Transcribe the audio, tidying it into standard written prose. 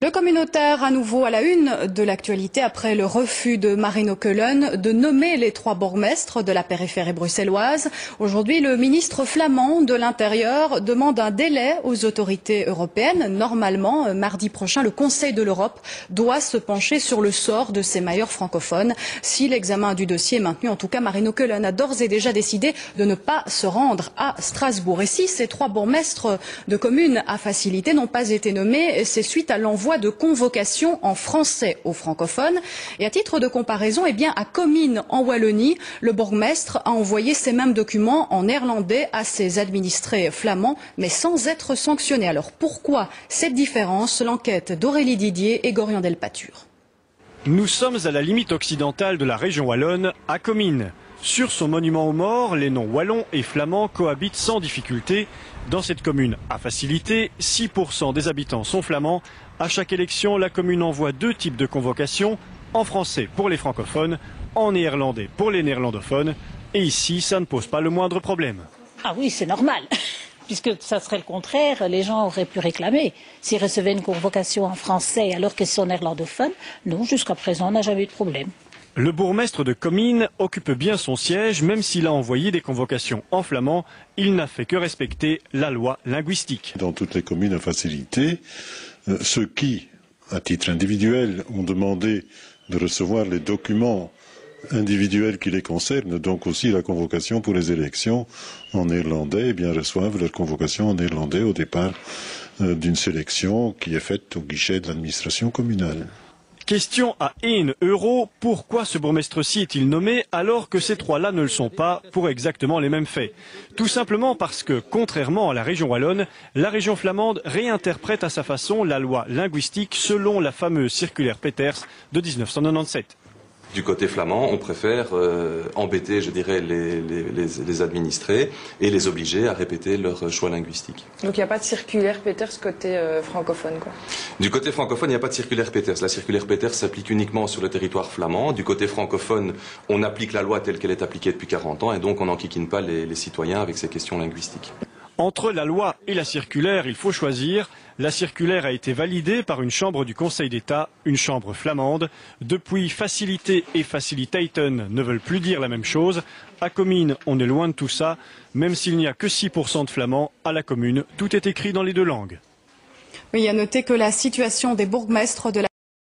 Le communautaire à nouveau à la une de l'actualité après le refus de Marine Auquelen de nommer les 3 bourgmestres de la périphérie bruxelloise. Aujourd'hui, le ministre flamand de l'Intérieur demande un délai aux autorités européennes. Normalement, mardi prochain, le Conseil de l'Europe doit se pencher sur le sort de ces mailleurs francophones. Si l'examen du dossier est maintenu, en tout cas, Marine Auquelen a d'ores et déjà décidé de ne pas se rendre à Strasbourg. Et si ces 3 bourgmestres de communes à facilité n'ont pas été nommés, c'est suite à l'envoi de convocation en français aux francophones. Et à titre de comparaison, à Comines en Wallonie, le bourgmestre a envoyé ces mêmes documents en néerlandais à ses administrés flamands, mais sans être sanctionné. Alors pourquoi cette différence? L'enquête d'Aurélie Didier et Gorian Delpature. Nous sommes à la limite occidentale de la région wallonne, à Comines. Sur son monument aux morts, les noms wallons et flamands cohabitent sans difficulté. Dans cette commune à facilité, 6% des habitants sont flamands. À chaque élection, la commune envoie 2 types de convocations, en français pour les francophones, en néerlandais pour les néerlandophones. Et ici, ça ne pose pas le moindre problème. Ah oui, c'est normal, puisque ça serait le contraire, les gens auraient pu réclamer. S'ils recevaient une convocation en français alors qu'ils sont néerlandophones, non, jusqu'à présent, on n'a jamais eu de problème. Le bourgmestre de Comines occupe bien son siège, même s'il a envoyé des convocations en flamand, il n'a fait que respecter la loi linguistique. Dans toutes les communes à facilité, ceux qui, à titre individuel, ont demandé de recevoir les documents individuels qui les concernent, donc aussi la convocation pour les élections en néerlandais, reçoivent leur convocation en néerlandais au départ d'une sélection qui est faite au guichet de l'administration communale. Question à 1 euro, pourquoi ce bourgmestre-ci est-il nommé alors que ces 3-là ne le sont pas pour exactement les mêmes faits? Tout simplement parce que, contrairement à la région wallonne, la région flamande réinterprète à sa façon la loi linguistique selon la fameuse circulaire Peters de 1997. Du côté flamand, on préfère embêter, je dirais, les administrés et les obliger à répéter leur choix linguistique. Donc il n'y a pas de circulaire Peters côté francophone, quoi. Du côté francophone, il n'y a pas de circulaire Peters. La circulaire Peters s'applique uniquement sur le territoire flamand. Du côté francophone, on applique la loi telle qu'elle est appliquée depuis 40 ans et donc on n'enquiquine pas les citoyens avec ces questions linguistiques. Entre la loi et la circulaire, il faut choisir. La circulaire a été validée par une chambre du Conseil d'État, une chambre flamande. Depuis, facilité et facilitaten ne veulent plus dire la même chose. À Comines, on est loin de tout ça. Même s'il n'y a que 6% de flamands, à la commune, tout est écrit dans les 2 langues. Oui, à noter que la situation des bourgmestres de la